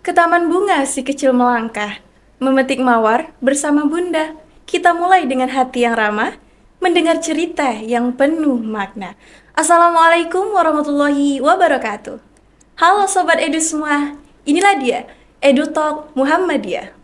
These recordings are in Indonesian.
Ke taman bunga si kecil melangkah, memetik mawar bersama bunda. Kita mulai dengan hati yang ramah, mendengar cerita yang penuh makna. Assalamualaikum warahmatullahi wabarakatuh. Halo Sobat Edu semua, inilah dia, Edu Talk Muhammadiyah.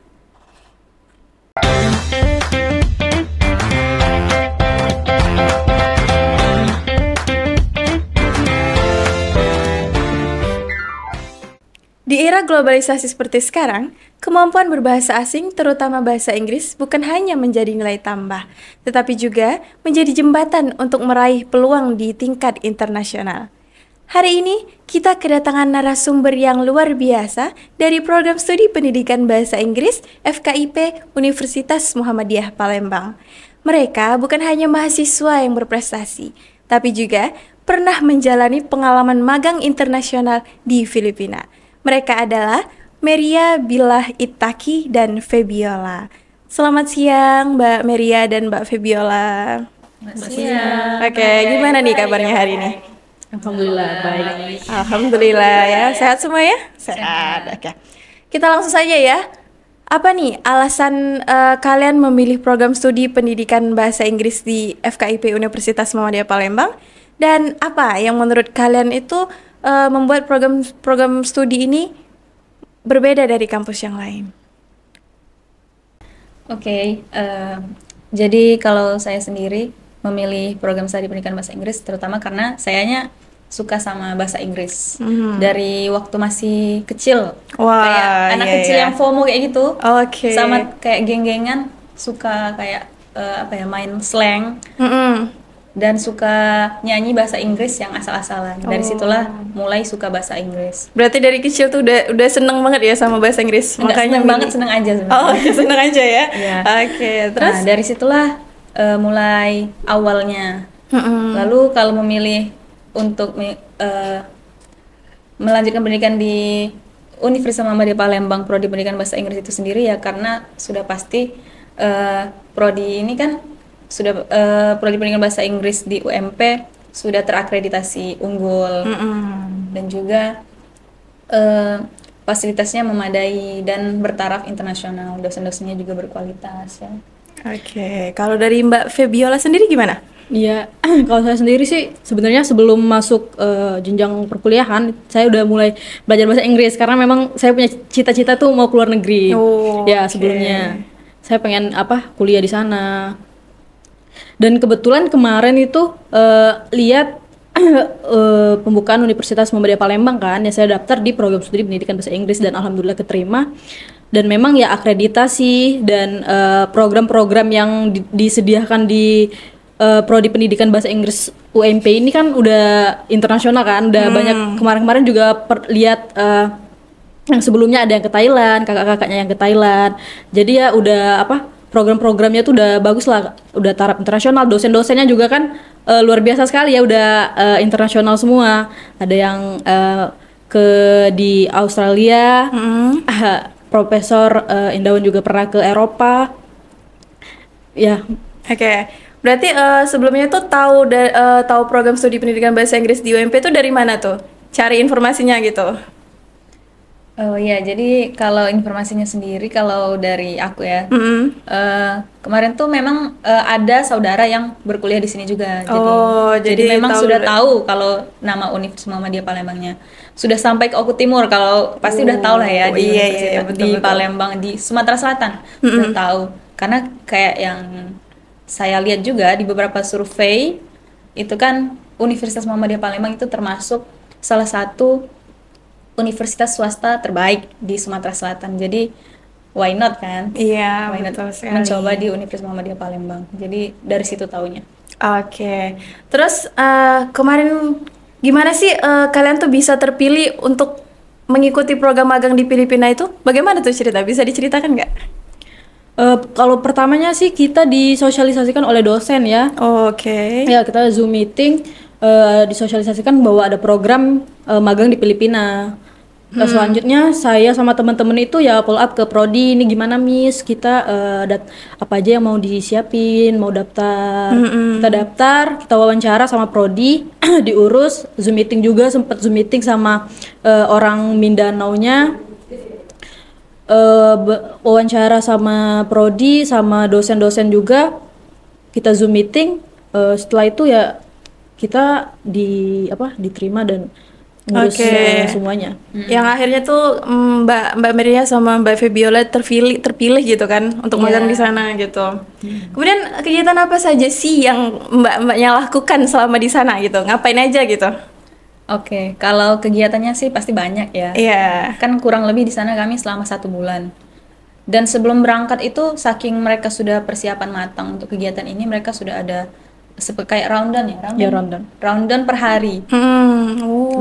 Di era globalisasi seperti sekarang, kemampuan berbahasa asing, terutama bahasa Inggris, bukan hanya menjadi nilai tambah, tetapi juga menjadi jembatan untuk meraih peluang di tingkat internasional. Hari ini, kita kedatangan narasumber yang luar biasa dari Program Studi Pendidikan Bahasa Inggris FKIP Universitas Muhammadiyah Palembang. Mereka bukan hanya mahasiswa yang berprestasi, tapi juga pernah menjalani pengalaman magang internasional di Filipina. Mereka adalah Meria Billah Ittaqi dan Febiola. Selamat siang Mbak Meria dan Mbak Febiola. Selamat siang. Oke, gimana nih kabarnya hari ini? Alhamdulillah baik. Alhamdulillah ya. Sehat semua ya? Sehat. Oke. Kita langsung saja ya. Apa nih alasan kalian memilih program studi pendidikan bahasa Inggris di FKIP Universitas Muhammadiyah Palembang? Dan apa yang menurut kalian itu membuat program studi ini berbeda dari kampus yang lain? Oke, jadi kalau saya sendiri memilih program studi pendidikan bahasa Inggris terutama karena sayanya suka sama bahasa Inggris dari waktu masih kecil. Wah, kayak anak iya, kecil iya. yang FOMO kayak gitu. Oke. Sama kayak geng-gengan suka kayak main slang dan suka nyanyi bahasa Inggris yang asal-asalan. Dari situlah mulai suka bahasa Inggris. Berarti dari kecil tuh udah seneng banget ya sama bahasa Inggris. Enggak seneng milih. banget, seneng aja sebenarnya. Oh, seneng aja ya. Iya. Oke, terus Nah, dari situlah mulai awalnya. Lalu kalau memilih untuk melanjutkan pendidikan di Universitas Muhammadiyah Palembang, prodi pendidikan bahasa Inggris itu sendiri ya karena sudah pasti prodi ini kan sudah prodi pendidikan bahasa Inggris di UMP sudah terakreditasi unggul dan juga fasilitasnya memadai dan bertaraf internasional, dosen-dosennya juga berkualitas ya. Oke, kalau dari Mbak Febiola sendiri gimana? Iya, kalau saya sendiri sih sebenarnya sebelum masuk jenjang perkuliahan, saya udah mulai belajar bahasa Inggris karena memang saya punya cita-cita tuh mau keluar negeri. Oh, ya, oke. sebelumnya saya pengen kuliah di sana. Dan kebetulan kemarin itu lihat pembukaan Universitas Muhammadiyah Palembang kan, ya saya daftar di program studi pendidikan bahasa Inggris dan alhamdulillah keterima. Dan memang ya akreditasi dan program-program yang disediakan di prodi pendidikan bahasa Inggris UMP ini kan udah internasional kan, udah banyak kemarin-kemarin juga lihat yang sebelumnya ada yang ke Thailand, kakak-kakaknya yang ke Thailand. Jadi ya udah program-programnya tuh udah bagus lah, udah taraf internasional, dosen-dosennya juga kan luar biasa sekali ya, udah internasional semua. Ada yang di Australia, Profesor Indawan juga pernah ke Eropa. Ya, Oke, berarti sebelumnya tuh tahu program studi pendidikan bahasa Inggris di UMP tuh dari mana tuh? Cari informasinya gitu. Oh ya, jadi kalau informasinya sendiri kalau dari aku ya, kemarin tuh memang ada saudara yang berkuliah di sini juga. Jadi memang sudah tahu kalau nama Universitas Muhammadiyah Palembangnya. Sudah sampai ke Oku Timur, kalau pasti udah tahu lah ya di betul, di betul. Palembang, di Sumatera Selatan udah tahu. Karena kayak yang saya lihat juga di beberapa survei itu kan Universitas Muhammadiyah Palembang itu termasuk salah satu universitas swasta terbaik di Sumatera Selatan. Jadi why not kan? Iya, Why not betul sekali. mencoba di Universitas Muhammadiyah Palembang. Jadi dari situ taunya. Oke, terus kemarin gimana sih kalian tuh bisa terpilih untuk mengikuti program magang di Filipina itu? Bagaimana tuh cerita? Bisa diceritakan nggak? kalau pertamanya sih kita disosialisasikan oleh dosen ya. Oke. Ya, kita Zoom meeting disosialisasikan bahwa ada program magang di Filipina. Selanjutnya saya sama teman-teman itu ya follow up ke prodi, ini gimana Miss, kita apa aja yang mau disiapin, mau daftar. Kita daftar, kita wawancara sama prodi, diurus, Zoom meeting juga, sempat Zoom meeting sama orang Mindanao-nya. wawancara sama prodi sama dosen-dosen juga, kita Zoom meeting. Setelah itu ya kita diterima dan ngurus semuanya. Yang akhirnya tuh Mbak Meria sama Mbak Febiola terpilih gitu kan untuk magang di sana gitu. Kemudian kegiatan apa saja sih yang Mbaknya lakukan selama di sana gitu? Ngapain aja gitu? Oke, kalau kegiatannya sih pasti banyak ya. Iya. Kan kurang lebih di sana kami selama 1 bulan. Dan sebelum berangkat itu, saking mereka sudah persiapan matang untuk kegiatan ini, mereka sudah ada kayak roundan ya, roundan per hari.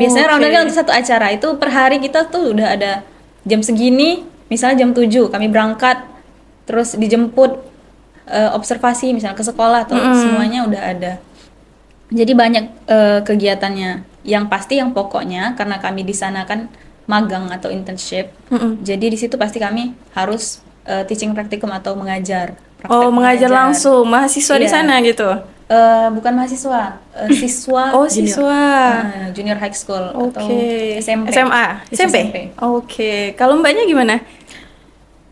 Biasanya roundan kan untuk satu acara itu per hari kita tuh udah ada jam segini, misalnya jam 7 kami berangkat, terus dijemput observasi misalnya ke sekolah atau semuanya udah ada. Jadi banyak kegiatannya. Yang pasti yang pokoknya karena kami di sana kan magang atau internship, jadi di situ pasti kami harus teaching practicum atau mengajar. Mengajar langsung mahasiswa di sana gitu. Bukan mahasiswa, siswa. Siswa. Junior high school atau SMP. SMP. Oke. Kalau Mbaknya gimana?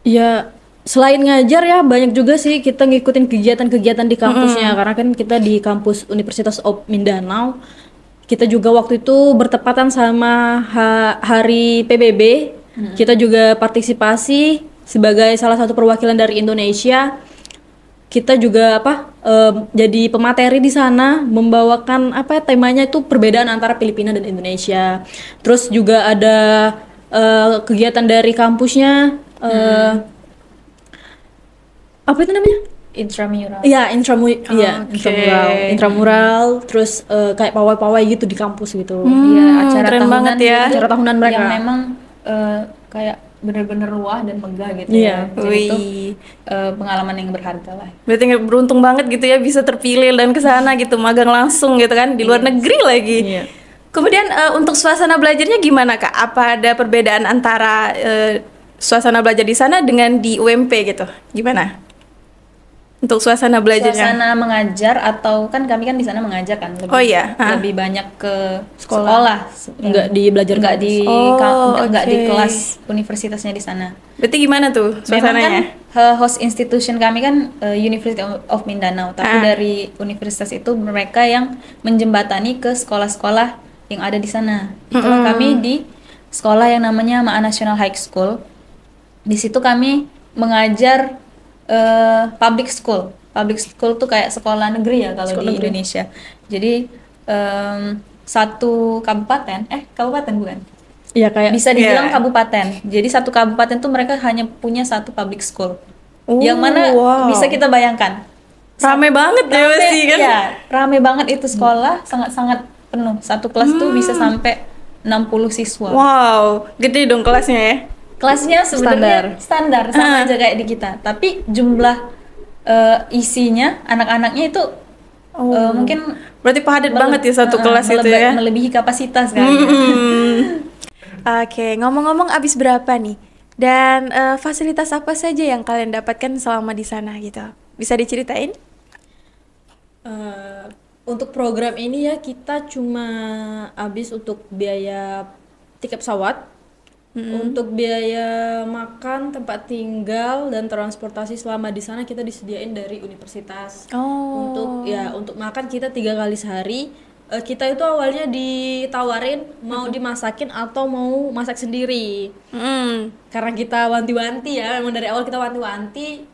Ya, selain ngajar ya banyak juga sih kita ngikutin kegiatan-kegiatan di kampusnya, karena kan kita di kampus Universitas of Mindanao. Kita juga waktu itu bertepatan sama hari PBB. Kita juga partisipasi sebagai salah satu perwakilan dari Indonesia. Kita juga jadi pemateri di sana, membawakan temanya itu perbedaan antara Filipina dan Indonesia. Terus juga ada kegiatan dari kampusnya, apa itu namanya? Intramural. Iya, intramural. Terus kayak pawai-pawai gitu di kampus gitu. Iya, acara keren tahunan banget ya. Acara tahunan mereka. Yang memang kayak bener-bener ruah dan megah gitu ya. Jadi itu pengalaman yang berharga lah. Berarti beruntung banget gitu ya bisa terpilih dan ke sana gitu, magang langsung gitu kan di luar negeri lagi. Kemudian untuk suasana belajarnya gimana Kak? Apa ada perbedaan antara suasana belajar di sana dengan di UMP gitu? Gimana? Untuk suasana belajarnya? Suasana mengajar atau kan kami kan di sana mengajar kan lebih banyak ke sekolah. Enggak di belajar enggak di kelas universitasnya di sana. Berarti gimana tuh suasananya? Kan, host institution kami kan University of Mindanao, tapi dari universitas itu mereka yang menjembatani ke sekolah-sekolah yang ada di sana. Itulah kami di sekolah yang namanya Maa National High School. Di situ kami mengajar public school. Public school tuh kayak sekolah negeri ya kalau di Indonesia. Jadi satu kabupaten, kabupaten bukan? Iya kayak bisa dibilang kabupaten. Jadi satu kabupaten tuh mereka hanya punya satu public school. Yang mana bisa kita bayangkan. Rame banget ya pasti kan? Iya, rame banget itu sekolah, sangat-sangat penuh. Satu kelas tuh bisa sampai 60 siswa. Wow, gede dong kelasnya ya? Kelasnya sebenarnya standar sama aja kayak di kita, tapi jumlah isinya anak-anaknya itu mungkin berarti padat banget ya satu kelas itu ya, melebihi kapasitas kan. Oke, ngomong-ngomong abis berapa nih? Dan fasilitas apa saja yang kalian dapatkan selama di sana gitu? Bisa diceritain? Untuk program ini ya kita cuma habis untuk biaya tiket pesawat. Untuk biaya makan, tempat tinggal dan transportasi selama di sana kita disediain dari universitas. Untuk makan kita 3 kali sehari. Kita itu awalnya ditawarin mau dimasakin atau mau masak sendiri. Karena kita wanti-wanti ya, memang dari awal kita wanti-wanti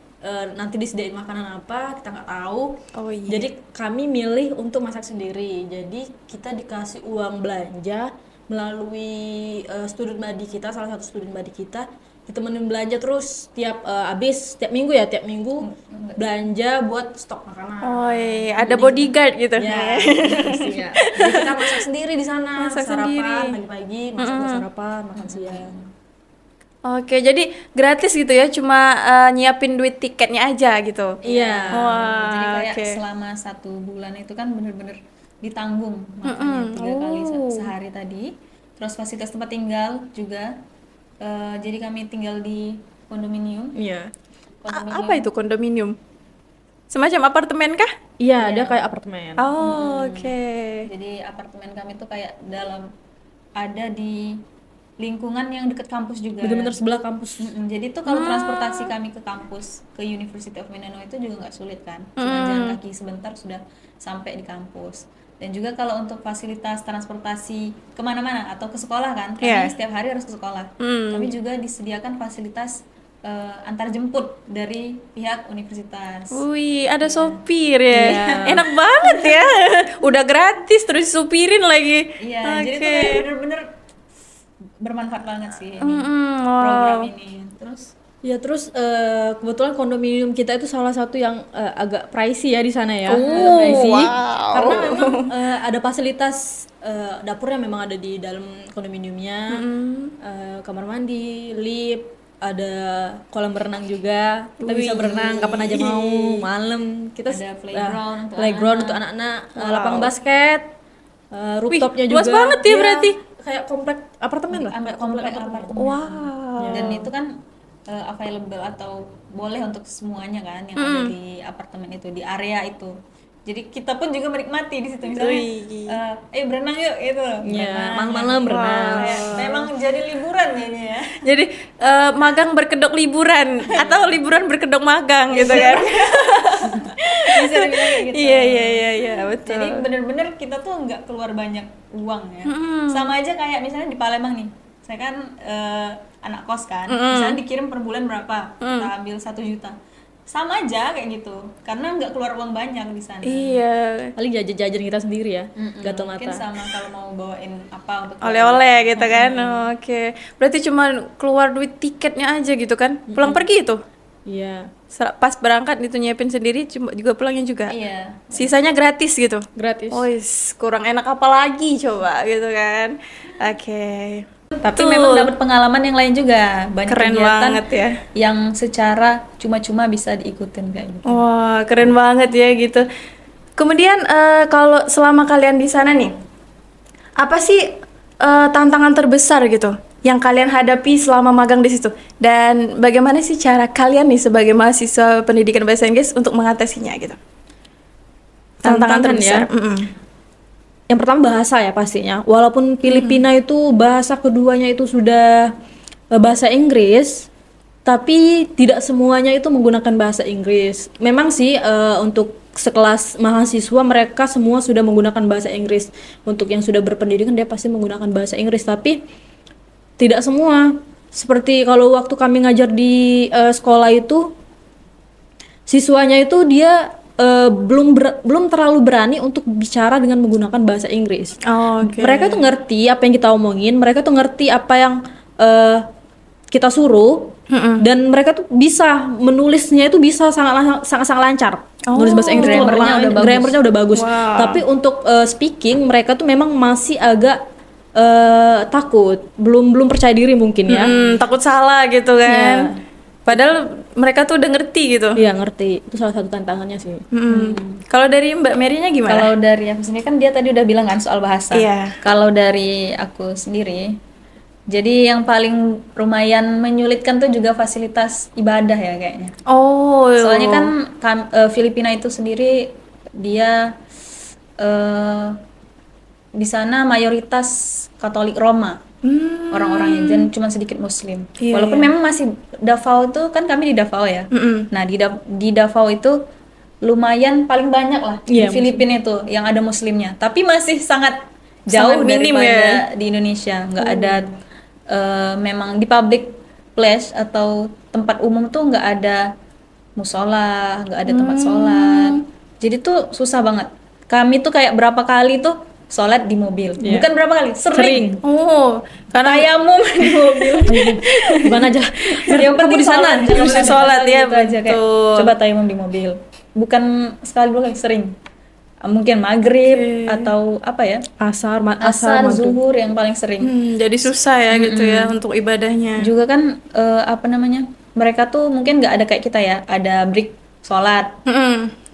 nanti disediain makanan apa kita nggak tahu. Jadi kami milih untuk masak sendiri. Jadi kita dikasih uang belanja melalui student body kita, salah satu student body kita temenin belanja terus tiap minggu belanja buat stok makanan. Ada bodyguard gitu. Ya, pastinya. Jadi kita masak sendiri di sana, sarapan pagi-pagi, masak buat sarapan, makan siang. Oke, jadi gratis gitu ya, cuma nyiapin duit tiketnya aja gitu. Iya. Jadi kayak selama 1 bulan itu kan bener-bener ditanggung makannya 3 kali sehari tadi. Terus fasilitas tempat tinggal juga. Jadi kami tinggal di kondominium. Iya. Apa itu kondominium? Semacam apartemen kah? Iya, ada kayak apartemen. Oke. Jadi apartemen kami tuh kayak ada di lingkungan yang dekat kampus juga. Benar-benar sebelah kampus. Jadi tuh kalau transportasi kami ke kampus, ke University of Mindanao itu juga nggak sulit kan. Cuma jalan kaki sebentar sudah sampai di kampus. Dan juga kalau untuk fasilitas transportasi kemana-mana atau ke sekolah kan, kami setiap hari harus ke sekolah. Kami juga disediakan fasilitas antar jemput dari pihak universitas. Wih, ada sopir ya. Enak banget ya. Udah gratis terus supirin lagi. Iya, jadi tuh kayak bener-bener bermanfaat banget sih ini program ini. Terus kebetulan kondominium kita itu salah satu yang agak pricey ya di sana ya. Agak pricey. Karena memang ada fasilitas dapurnya memang ada di dalam kondominiumnya. Kamar mandi, lift, ada kolam berenang juga. Kita bisa berenang kapan aja mau, malam. Kita ada playground untuk anak-anak, lapangan basket, rooftopnya juga. Luas banget ya berarti. Kayak komplek apartemen lah. Komplek apartemen. Wow. Dan itu kan available atau boleh untuk semuanya kan yang ada di apartemen itu, di area itu. Jadi kita pun juga menikmati di situ, misalnya berenang yuk gitu. Iya, malam-malam berenang. Memang jadi liburan kayaknya ya. Jadi magang berkedok liburan atau liburan berkedok magang gitu kan. Bisa dibilang kayak gitu. Iya, betul. Jadi bener-bener kita tuh nggak keluar banyak uang ya. Sama aja kayak misalnya di Palembang nih. Saya kan anak kos kan. Misalnya dikirim per bulan berapa? Kita ambil 1 juta. Sama aja kayak gitu, karena nggak keluar uang banyak di sana. Iya. Paling jajan-jajan kita sendiri ya, gatel mata. Mungkin sama kalau mau bawain apa untuk oleh-oleh gitu kan. Oke. Berarti cuma keluar duit tiketnya aja gitu kan. Pulang pergi itu. Iya. Pas berangkat itu nyiapin sendiri, cuma juga pulangnya juga. Iya. Sisanya gratis gitu. Gratis. Oh, kurang enak apa lagi coba gitu kan. Oke. Tapi memang dapat pengalaman yang lain juga, banyak keren kegiatan banget ya yang secara cuma-cuma bisa diikutin kayak gitu. Wah, keren banget ya gitu. Kemudian kalau selama kalian di sana nih, apa sih tantangan terbesar gitu yang kalian hadapi selama magang di situ? Dan bagaimana sih cara kalian nih sebagai mahasiswa pendidikan bahasa Inggris untuk mengatasinya gitu? Tantangan terbesar. Ya? Yang pertama bahasa ya pastinya. Walaupun Filipina itu bahasa keduanya itu sudah bahasa Inggris, tapi tidak semuanya itu menggunakan bahasa Inggris. Memang sih untuk sekelas mahasiswa mereka semua sudah menggunakan bahasa Inggris. Untuk yang sudah berpendidikan dia pasti menggunakan bahasa Inggris, tapi tidak semua. Seperti kalau waktu kami ngajar di sekolah itu, siswanya itu dia belum terlalu berani untuk bicara dengan menggunakan bahasa Inggris. Mereka tuh ngerti apa yang kita omongin, mereka tuh ngerti apa yang kita suruh, dan mereka tuh bisa menulisnya itu bisa sangat lancar. Nulis bahasa Inggris grammarnya udah bagus. Tapi untuk speaking mereka tuh memang masih agak takut, belum percaya diri mungkin ya. Takut salah gitu kan. Padahal mereka tuh udah ngerti gitu. Iya, ngerti. Itu salah satu tantangannya sih. Kalau dari Mbak Mary-nya gimana? Kalau dari aku sendiri kan dia tadi udah bilang kan soal bahasa. Iya. Kalau dari aku sendiri, jadi yang paling lumayan menyulitkan tuh juga fasilitas ibadah ya kayaknya. Soalnya kan Filipina itu sendiri dia di sana mayoritas Katolik Roma. Orang-orangnya dan cuma sedikit Muslim. Walaupun memang masih Davao itu kan kami di Davao ya. Nah di Davao itu lumayan paling banyak lah di Filipina itu yang ada Muslimnya. Tapi masih sangat jauh daripada di Indonesia. Nggak ada memang di public place atau tempat umum tuh nggak ada musola, nggak ada tempat sholat. Jadi tuh susah banget. Kami tuh kayak berapa kali tuh sholat di mobil, bukan berapa kali, sering. Karena tayamum di mobil. Gimana aja? Yang penting di sana, bisa sholat ya, gitu aja kayak. Coba tayamum di mobil, bukan sekali dua kali, sering. Mungkin maghrib atau apa ya? Asar, zuhur yang paling sering. Jadi susah ya gitu ya untuk ibadahnya. Juga kan mereka tuh mungkin nggak ada kayak kita ya, ada break sholat.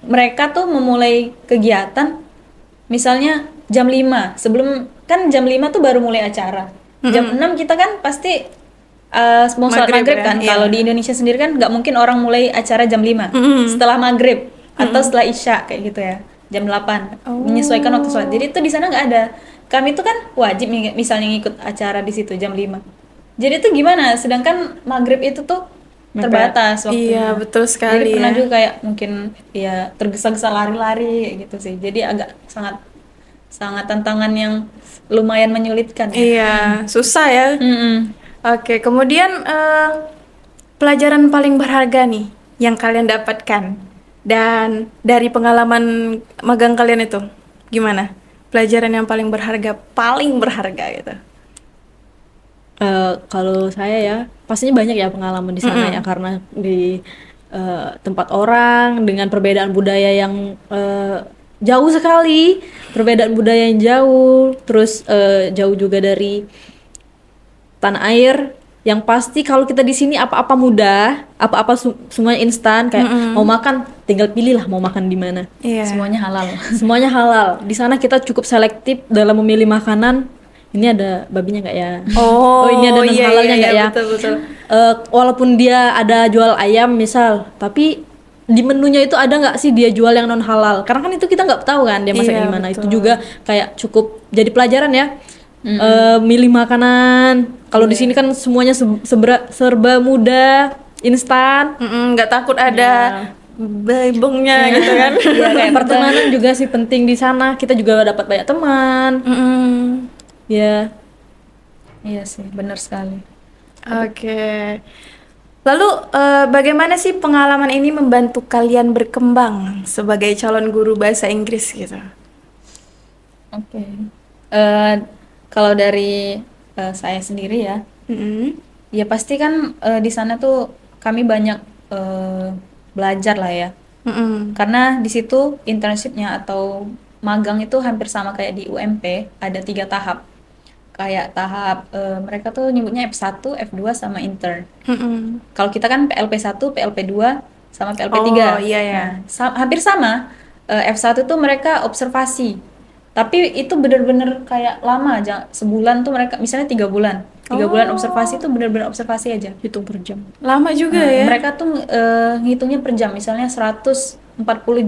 Mereka tuh memulai kegiatan, misalnya jam 5, sebelum kan jam 5 tuh baru mulai acara. Jam 6 kita kan pasti mau sholat maghrib kan. Kalau di Indonesia sendiri kan nggak mungkin orang mulai acara jam 5. Setelah maghrib atau setelah isya kayak gitu ya. Jam 8. Menyesuaikan waktu sholat. Jadi itu di sana nggak ada. Kami tuh kan wajib misalnya ngikut acara di situ jam 5. Jadi tuh gimana? Sedangkan maghrib itu tuh terbatas waktunya. Iya, betul sekali. Jadi pernah ya. juga kayak mungkin ya tergesa-gesa lari-lari kayak gitu sih. Jadi agak sangat tantangan yang lumayan menyulitkan. Iya, susah ya. Mm-mm. Oke, kemudian pelajaran paling berharga nih yang kalian dapatkan dan dari pengalaman magang kalian itu gimana? Pelajaran yang paling berharga gitu. Kalau saya ya pastinya banyak ya pengalaman di sana ya, karena di tempat orang dengan perbedaan budaya yang jauh sekali, perbedaan budaya yang jauh, terus jauh juga dari tanah air. Yang pasti kalau kita di sini apa-apa mudah, apa-apa semuanya instan, kayak mau makan tinggal pilih lah mau makan di mana. Iya. Semuanya halal. Semuanya halal. Di sana kita cukup selektif dalam memilih makanan. Ini ada babinya nggak ya? Oh, ini ada non iya, halalnya iya, nggak iya, ya? betul. Walaupun dia ada jual ayam misal, tapi di menunya itu ada nggak sih dia jual yang non halal? Karena kan itu kita nggak tahu kan dia masak Iya, gimana. Itu betul. juga kayak cukup jadi pelajaran ya. Milih makanan. Kalau di sini kan semuanya serba mudah, instan. Nggak takut ada bebongnya gitu kan. Ya, kayak pertemanan juga sih penting di sana. Kita juga dapat banyak teman. Ya. Iya sih, benar sekali. Oke. Lalu bagaimana sih pengalaman ini membantu kalian berkembang sebagai calon guru bahasa Inggris gitu? Oke. Kalau dari saya sendiri ya, ya pasti kan di sana tuh kami banyak belajar lah ya. Karena di situ internshipnya atau magang itu hampir sama kayak di UMP, ada 3 tahap. Kayak tahap mereka tuh nyebutnya F1, F2 sama intern. Kalau kita kan PLP1, PLP2 sama PLP3. Oh, iya ya. Nah, hampir sama. F1 tuh mereka observasi. Tapi itu bener-bener kayak lama aja. Sebulan tuh mereka misalnya 3 bulan. 3 bulan observasi tuh bener-bener observasi aja. Hitung per jam. Lama juga ya. Mereka tuh ngitungnya per jam, misalnya 140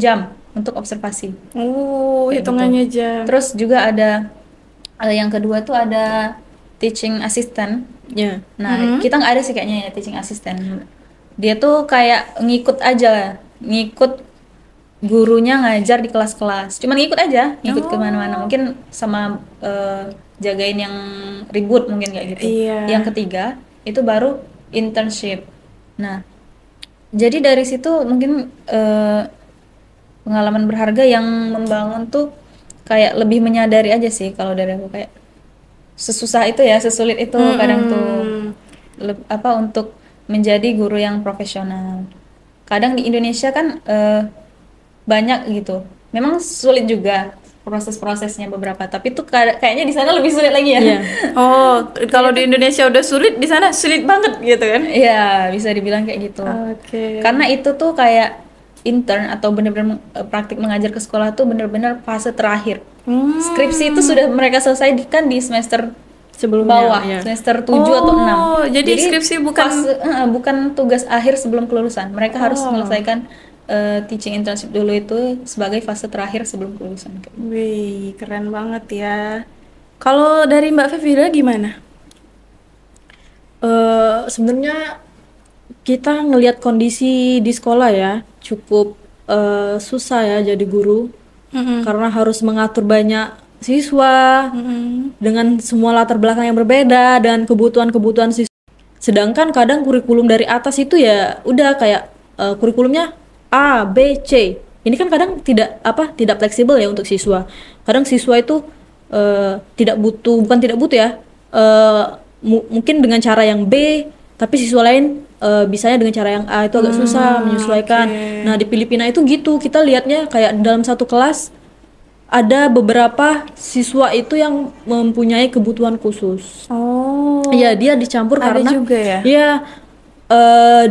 jam untuk observasi. Kayak Hitungannya gitu. jam. Terus juga ada yang kedua tuh ada teaching assistant. Ya. Nah, kita nggak ada sih kayaknya ya teaching assistant. Dia tuh kayak ngikut aja, ngikut gurunya ngajar di kelas-kelas. Cuma ngikut aja, ngikut kemana-mana. Mungkin sama jagain yang ribut mungkin kayak gitu. Iya. Yang ketiga itu baru internship. Nah, jadi dari situ mungkin pengalaman berharga yang membangun tuh kayak lebih menyadari aja sih kalau dari aku, kayak sesusah itu ya, sesulit itu kadang tuh untuk menjadi guru yang profesional. Kadang di Indonesia kan banyak gitu. Memang sulit juga proses-prosesnya beberapa, tapi tuh kayaknya di sana lebih sulit lagi ya. Iya. Oh, kalau di Indonesia udah sulit, di sana sulit banget gitu kan? Iya, bisa dibilang kayak gitu. Oke. Karena itu tuh kayak intern atau benar-benar praktik mengajar ke sekolah tuh benar-benar fase terakhir. Skripsi itu sudah mereka selesaikan di semester Sebelumnya, bawah, ya. semester 7 atau 6. Jadi skripsi bukan tugas akhir sebelum kelulusan. Mereka harus menyelesaikan teaching internship dulu itu sebagai fase terakhir sebelum kelulusan. Wih, keren banget ya. Kalau dari Mbak Fevira gimana? Sebenarnya kita ngelihat kondisi di sekolah ya cukup susah ya jadi guru, karena harus mengatur banyak siswa dengan semua latar belakang yang berbeda dan kebutuhan siswa. Sedangkan kadang kurikulum dari atas itu ya udah kayak kurikulumnya A, B, C. Ini kan kadang tidak fleksibel ya untuk siswa. Kadang siswa itu bukan tidak butuh ya. Mungkin dengan cara yang B, tapi siswa lain bisanya dengan cara yang A, itu agak susah menyesuaikan. Nah, di Filipina itu gitu. Kita lihatnya kayak dalam satu kelas ada beberapa siswa itu yang mempunyai kebutuhan khusus. Oh. Iya, dia dicampur Ada karena juga ya? Iya,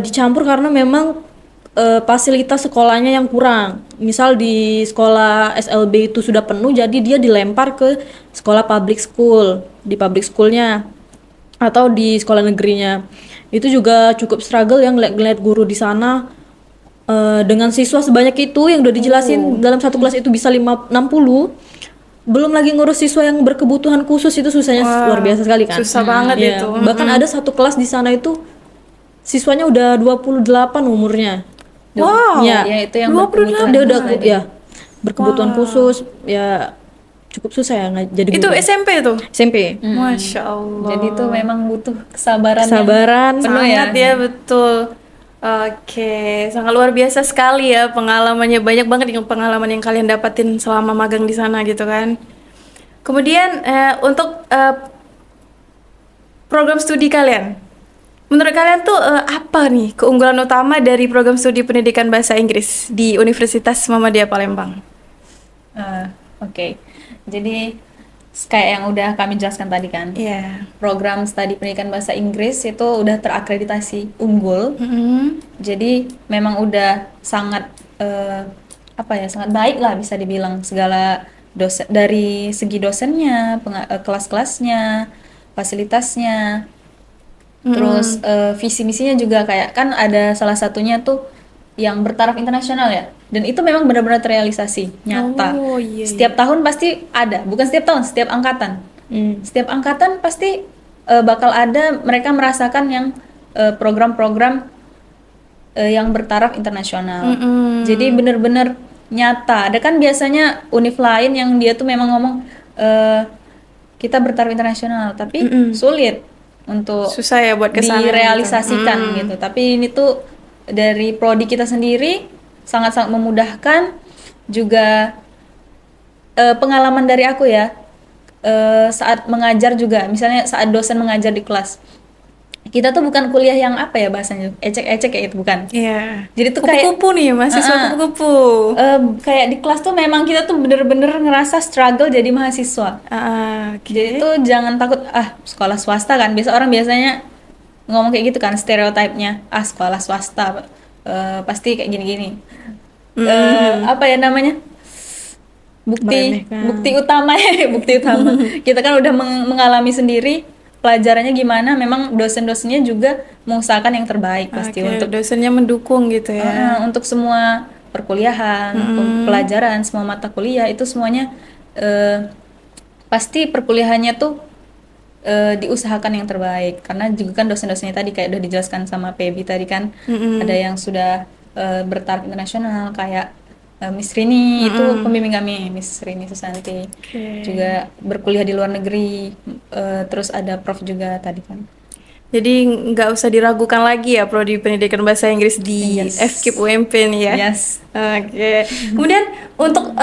dicampur karena memang fasilitas sekolahnya yang kurang. Misal di sekolah SLB itu sudah penuh, jadi dia dilempar ke sekolah public school, di public schoolnya atau di sekolah negerinya. Itu juga cukup struggle yang ngeliat guru di sana dengan siswa sebanyak itu yang udah dijelasin dalam satu kelas itu bisa 60. belum lagi ngurus siswa yang berkebutuhan khusus, itu susahnya luar biasa sekali kan. Susah banget itu. Bahkan ada satu kelas di sana itu siswanya udah 28 umurnya. Wow. Ya itu yang 28. Dia udah ya berkebutuhan khusus, ya cukup susah ya jadi guru. Itu SMP tuh? SMP. Masya Allah. Jadi itu memang butuh kesabaran Penuh sangat ya betul. Oke, sangat luar biasa sekali ya pengalamannya, banyak banget yang pengalaman yang kalian dapatin selama magang di sana gitu kan. Kemudian untuk program studi kalian, menurut kalian tuh apa nih keunggulan utama dari program studi pendidikan bahasa Inggris di Universitas Muhammadiyah Palembang? Oke. Jadi kayak yang udah kami jelaskan tadi kan, program studi pendidikan bahasa Inggris itu udah terakreditasi unggul. Jadi memang udah sangat sangat baik lah bisa dibilang, segala dosen dari segi dosennya, kelas-kelasnya, fasilitasnya, terus visi misinya juga kayak kan ada salah satunya tuh yang bertaraf internasional ya, dan itu memang benar-benar terrealisasi nyata. Setiap tahun pasti ada, bukan setiap tahun, setiap angkatan. Setiap angkatan pasti bakal ada mereka merasakan yang program-program yang bertaraf internasional. Jadi benar-benar nyata. Ada kan biasanya univ lain yang dia tuh memang ngomong kita bertaraf internasional, tapi sulit untuk susah ya buat kesana direalisasikan gitu. Tapi ini tuh dari prodi kita sendiri sangat-sangat memudahkan. Juga pengalaman dari aku ya, saat mengajar juga, misalnya saat dosen mengajar di kelas, kita tuh bukan kuliah yang apa ya bahasanya, ecek-ecek kayak itu, bukan. Jadi tuh kupu-kupu nih, mahasiswa kupu-kupu. Kayak di kelas tuh memang kita tuh bener-bener ngerasa struggle jadi mahasiswa. Jadi tuh jangan takut, sekolah swasta kan, biasanya ngomong kayak gitu kan, stereotipnya, sekolah swasta pasti kayak gini-gini. Apa ya namanya, bukti utama kita kan udah mengalami sendiri pelajarannya gimana. Memang dosen-dosennya juga mengusahakan yang terbaik pasti, untuk dosennya mendukung gitu ya, untuk semua perkuliahan, pelajaran, semua mata kuliah itu semuanya pasti perkuliahannya tuh diusahakan yang terbaik, karena juga kan dosen-dosennya tadi kayak udah dijelaskan sama Pebi tadi kan, ada yang sudah bertaraf internasional kayak Miss Rini, itu pembimbing kami, Miss Rini Susanti, juga berkuliah di luar negeri. Terus ada Prof juga tadi kan. Jadi nggak usah diragukan lagi ya prodi pendidikan bahasa Inggris di FKIP UMP nih ya. Kemudian untuk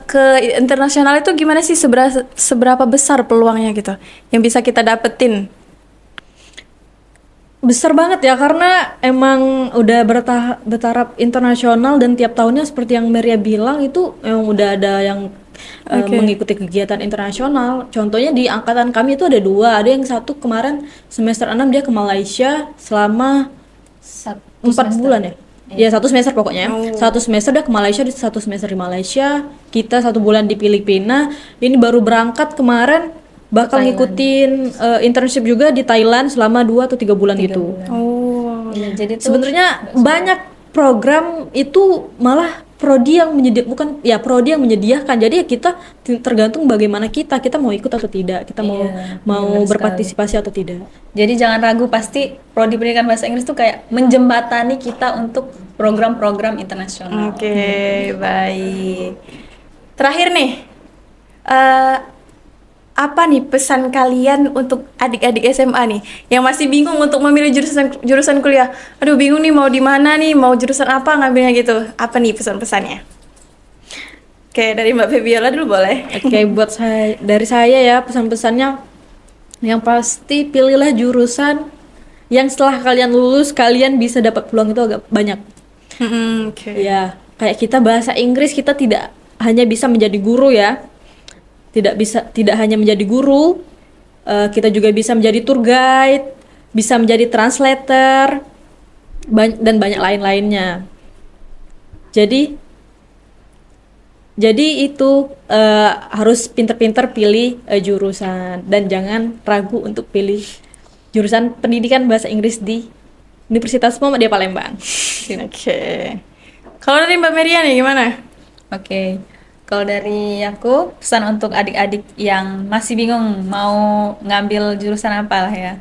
ke internasional itu gimana sih, seberapa besar peluangnya gitu yang bisa kita dapetin? Besar banget ya, karena emang udah bertaraf internasional, dan tiap tahunnya seperti yang Maria bilang itu emang udah ada yang mengikuti kegiatan internasional. Contohnya di angkatan kami itu ada 2, ada yang satu kemarin semester 6 dia ke Malaysia selama 4 bulan ya. Ya 1 semester pokoknya. 1 semester dia ke Malaysia, 1 semester di Malaysia, kita 1 bulan di Filipina. Ini baru berangkat kemarin, bakal ngikutin internship juga di Thailand selama 2 atau 3 bulan gitu. Ya, jadi sebenarnya banyak program itu malah prodi yang prodi yang menyediakan. Jadi ya kita tergantung bagaimana kita mau ikut atau tidak, kita mau berpartisipasi atau tidak. Jadi jangan ragu, pasti prodi pendidikan bahasa Inggris tuh kayak menjembatani kita untuk program-program internasional. Baik. Terakhir nih, apa nih pesan kalian untuk adik-adik SMA nih yang masih bingung untuk memilih jurusan kuliah? Aduh bingung nih mau di mana nih, mau jurusan apa ngambilnya gitu. Apa nih pesan-pesannya? Oke, dari Mbak Febiola dulu boleh. Buat dari saya ya, pesan-pesannya yang pasti pilihlah jurusan yang setelah kalian lulus kalian bisa dapat peluang itu agak banyak. Ya, kayak kita bahasa Inggris, kita tidak hanya bisa menjadi guru ya. Tidak hanya menjadi guru, kita juga bisa menjadi tour guide, bisa menjadi translator, dan banyak lain-lainnya. Jadi itu harus pinter-pinter pilih jurusan, dan jangan ragu untuk pilih jurusan pendidikan bahasa Inggris di Universitas Muhammadiyah Palembang. Kalau dari Mbak Meria nih gimana? Kalau dari aku, pesan untuk adik-adik yang masih bingung mau ngambil jurusan apa lah ya.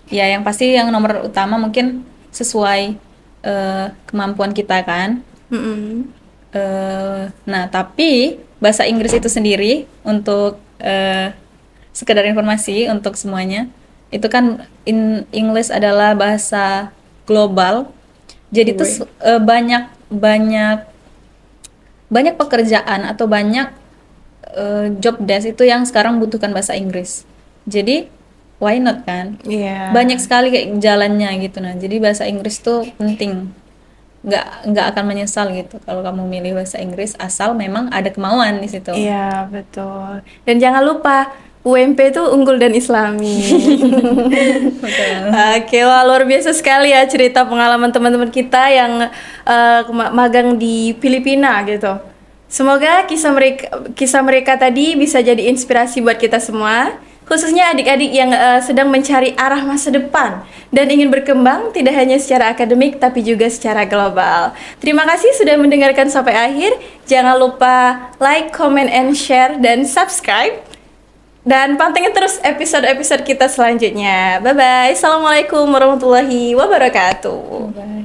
Ya, yang pasti yang nomor utama mungkin sesuai kemampuan kita kan. Nah, tapi bahasa Inggris itu sendiri untuk sekedar informasi untuk semuanya, itu kan English adalah bahasa global. Jadi itu banyak pekerjaan atau banyak job desk itu yang sekarang butuhkan bahasa Inggris. Jadi why not kan? Banyak sekali kayak jalannya gitu. Nah, jadi bahasa Inggris tuh penting. Nggak akan menyesal gitu kalau kamu milih bahasa Inggris, asal memang ada kemauan di situ. Iya, betul. Dan jangan lupa UMP itu unggul dan islami. Oke, wah, luar biasa sekali ya cerita pengalaman teman-teman kita yang magang di Filipina gitu. Semoga kisah mereka tadi bisa jadi inspirasi buat kita semua, khususnya adik-adik yang sedang mencari arah masa depan dan ingin berkembang tidak hanya secara akademik tapi juga secara global. Terima kasih sudah mendengarkan sampai akhir. Jangan lupa like, comment, and share dan subscribe. Dan pantengin terus episode-episode kita selanjutnya. Bye-bye. Assalamualaikum warahmatullahi wabarakatuh. Bye.